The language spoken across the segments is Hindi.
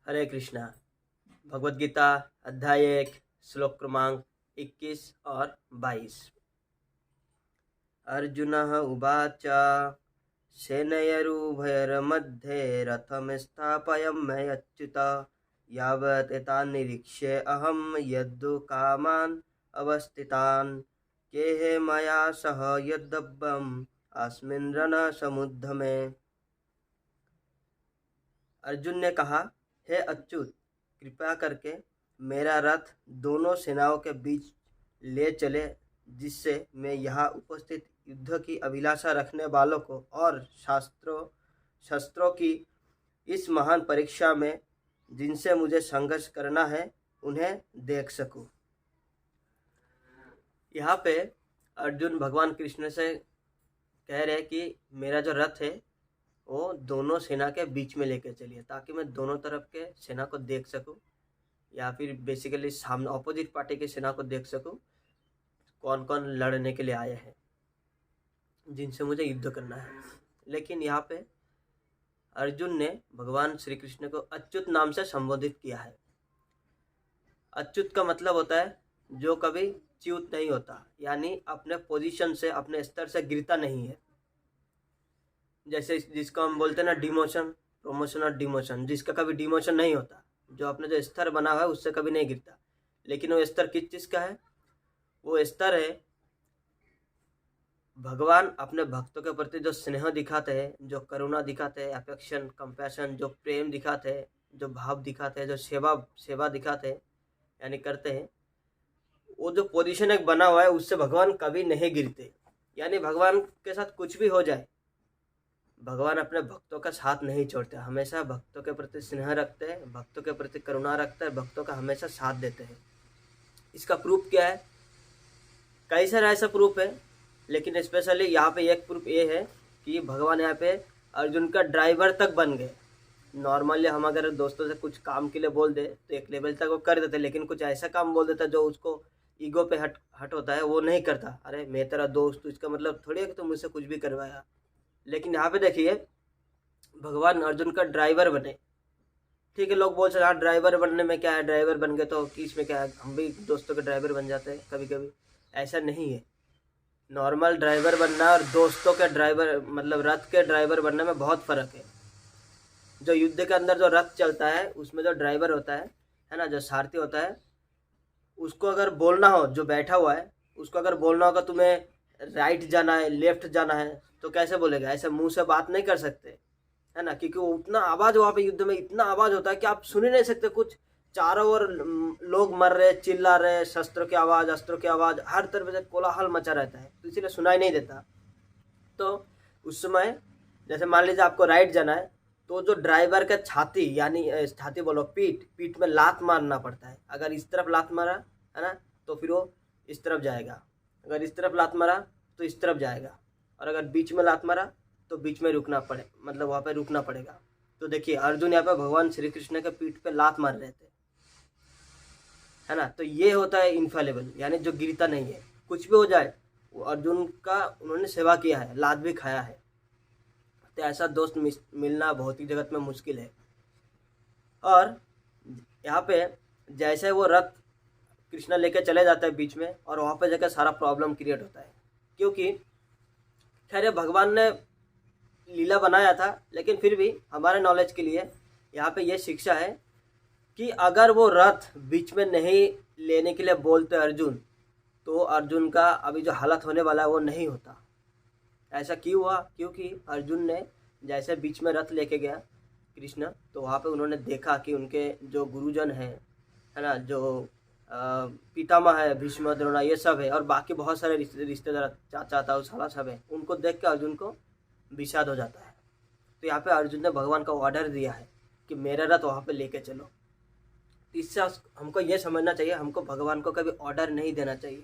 हरे कृष्णा। भगवद गीता अध्याय 1 श्लोक क्रमांक 21 और 22। अर्जुनः उवाच सेनयोरुभयोर्मध्ये रथं स्थापयाम्यच्युत यावत् एतान् निरीक्ष्य अहं यद्धकामान् अवस्थितान् केह मया सह यद्दब्बम् अस्मिन् रणसमुद्यमे। अर्जुन ने कहा, हे अच्युत, कृपया करके मेरा रथ दोनों सेनाओं के बीच ले चले, जिससे मैं यहाँ उपस्थित युद्ध की अभिलाषा रखने वालों को और शस्त्रों की इस महान परीक्षा में जिनसे मुझे संघर्ष करना है उन्हें देख सकूं। यहाँ पे अर्जुन भगवान कृष्ण से कह रहे कि मेरा जो रथ है वो दोनों सेना के बीच में लेके चलिए, ताकि मैं दोनों तरफ के सेना को देख सकूं, या फिर बेसिकली सामने ऑपोजिट पार्टी की सेना को देख सकूं, कौन कौन लड़ने के लिए आए हैं, जिनसे मुझे युद्ध करना है। लेकिन यहाँ पे अर्जुन ने भगवान श्री कृष्ण को अच्युत नाम से संबोधित किया है। अच्युत का मतलब होता है जो कभी च्युत नहीं होता, यानी अपने पोजीशन से, अपने स्तर से गिरता नहीं है। जैसे जिसको हम बोलते हैं ना डिमोशन, प्रमोशन और डिमोशन, जिसका कभी डिमोशन नहीं होता, जो अपने जो स्तर बना हुआ है उससे कभी नहीं गिरता। लेकिन वो स्तर किस चीज़ का है? वो स्तर है भगवान अपने भक्तों के प्रति जो स्नेह दिखाते हैं, जो करुणा दिखाते हैं, अफेक्शन, कंपैशन, जो प्रेम दिखाते हैं, जो भाव दिखाते हैं, जो सेवा दिखाते हैं, यानी करते हैं, वो जो पोजीशन एक बना हुआ है उससे भगवान कभी नहीं गिरते। यानी भगवान के साथ कुछ भी हो जाए, भगवान अपने भक्तों का साथ नहीं छोड़ते, हमेशा भक्तों के प्रति स्नेह रखते हैं, भक्तों के प्रति करुणा रखते हैं, भक्तों का हमेशा साथ देते हैं। इसका प्रूफ क्या है? कई सारे ऐसा प्रूफ है, लेकिन स्पेशली यहाँ पे एक प्रूफ ये है कि भगवान यहाँ पे अर्जुन का ड्राइवर तक बन गए। नॉर्मली हम अगर दोस्तों से कुछ काम के लिए बोल दे तो एक लेवल तक वो कर देते, लेकिन कुछ ऐसा काम बोल देता जो उसको ईगो पे हट होता है, वो नहीं करता। अरे मैं तेरा दोस्त, इसका मतलब थोड़ी है कि तुम मुझसे कुछ भी करवाया। लेकिन यहाँ पे देखिए, भगवान अर्जुन का ड्राइवर बने। ठीक है, लोग बोल सकते हाँ ड्राइवर बनने में क्या है, ड्राइवर बन गए तो किस में क्या है, हम भी दोस्तों के ड्राइवर बन जाते हैं कभी कभी। ऐसा नहीं है। नॉर्मल ड्राइवर बनना और दोस्तों के ड्राइवर, मतलब रथ के ड्राइवर बनने में बहुत फ़र्क है। जो युद्ध के अंदर जो रथ चलता है उसमें जो ड्राइवर होता है ना, जो सारथी होता है, उसको अगर बोलना हो, जो बैठा हुआ है उसको अगर बोलना होगा तुम्हें राइट जाना है, लेफ्ट जाना है, तो कैसे बोलेगा? ऐसे मुंह से बात नहीं कर सकते, है ना, क्योंकि वो उतना आवाज़, वहाँ पे युद्ध में इतना आवाज़ होता है कि आप सुन ही नहीं सकते कुछ। चारों ओर लोग मर रहे, चिल्ला रहे, शस्त्रों की आवाज़, अस्त्रों की आवाज़, हर तरफ से कोलाहल मचा रहता है, तो इसीलिए सुनाई नहीं देता। तो उस समय जैसे मान लीजिए आपको राइट जाना है, तो जो ड्राइवर का छाती, यानी छाती बोलो, पीठ में लात मारना पड़ता है। अगर इस तरफ लात मारा, है ना, तो फिर वो इस तरफ जाएगा। अगर इस तरफ लात मारा तो इस तरफ जाएगा। और अगर बीच में लात मारा तो बीच में रुकना पड़े, मतलब वहाँ पे रुकना पड़ेगा। तो देखिए अर्जुन यहाँ पे भगवान श्री कृष्ण के पीठ पे लात मार रहे थे, है ना। तो ये होता है इनफेलेबल, यानी जो गिरता नहीं है, कुछ भी हो जाए। वो अर्जुन का उन्होंने सेवा किया है, लात भी खाया है। तो ऐसा दोस्त मिलना बहुत ही जगत में मुश्किल है। और यहाँ पे जैसे वो रथ कृष्णा लेके चले जाते हैं बीच में, और वहाँ पे जाकर सारा प्रॉब्लम क्रिएट होता है। क्योंकि खैर भगवान ने लीला बनाया था, लेकिन फिर भी हमारे नॉलेज के लिए यहाँ पे ये शिक्षा है कि अगर वो रथ बीच में नहीं लेने के लिए बोलते अर्जुन, तो अर्जुन का अभी जो हालत होने वाला है वो नहीं होता। ऐसा क्यों हुआ? क्योंकि अर्जुन ने जैसे बीच में रथ लेके गया कृष्ण, तो वहाँ पे उन्होंने देखा कि उनके जो गुरुजन हैं, है ना, जो पितामह है, भीष्म, द्रोणा, ये सब है, और बाकी बहुत सारे रिश्तेदार, चाचा ताऊ साला सब है। उनको देख के अर्जुन को विषाद हो जाता है। तो यहाँ पे अर्जुन ने भगवान का ऑर्डर दिया है कि मेरा रथ वहाँ पे लेके चलो। इससे हमको ये समझना चाहिए, हमको भगवान को कभी ऑर्डर नहीं देना चाहिए,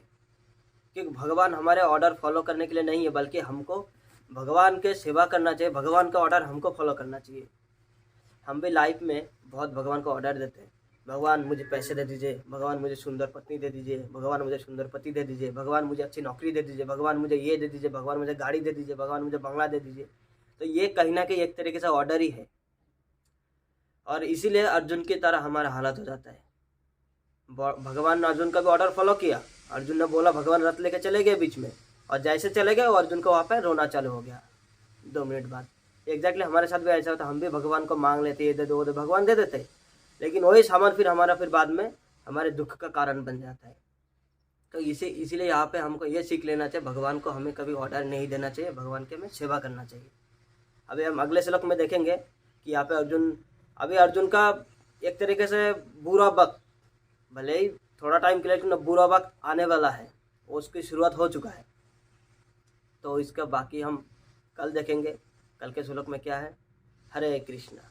क्योंकि भगवान हमारे ऑर्डर फॉलो करने के लिए नहीं है, बल्कि हमको भगवान के सेवा करना चाहिए। भगवान का ऑर्डर हमको फॉलो करना चाहिए। हम भी लाइफ में बहुत भगवान को ऑर्डर देते हैं, भगवान मुझे पैसे दे दीजिए, भगवान मुझे सुंदर पत्नी दे दीजिए, भगवान मुझे सुंदर पति दे दीजिए, भगवान मुझे अच्छी नौकरी दे दीजिए, भगवान मुझे ये दे दीजिए, भगवान मुझे गाड़ी दे दीजिए, भगवान मुझे बंगला दे दीजिए। तो ये कहीं ना कहीं एक तरीके से ऑर्डर ही है। और इसीलिए अर्जुन की तरह हमारा हालत हो जाता है। भगवान ने अर्जुन का भी ऑर्डर फॉलो किया। अर्जुन ने बोला, भगवान रथ लेके चले गए बीच में, और जैसे चले गए वो अर्जुन को वहाँ पे रोना चालू हो गया 2 मिनट बाद। एग्जैक्टली हमारे साथ भी ऐसा होता, हम भी भगवान को मांग लेते, ये दे दो वो दे, भगवान दे देते, लेकिन वही सामान फिर बाद में हमारे दुख का कारण बन जाता है। तो इसीलिए यहाँ पे हमको ये सीख लेना चाहिए, भगवान को हमें कभी ऑर्डर नहीं देना चाहिए, भगवान के हमें सेवा करना चाहिए। अभी हम अगले श्लोक में देखेंगे कि यहाँ पे अर्जुन का एक तरीके से बुरा वक्त, भले ही थोड़ा टाइम के लिए, लेकिन बुरा वक्त आने वाला है, उसकी शुरुआत हो चुका है। तो इसका बाकी हम कल देखेंगे, कल के श्लोक में क्या है। हरे कृष्णा।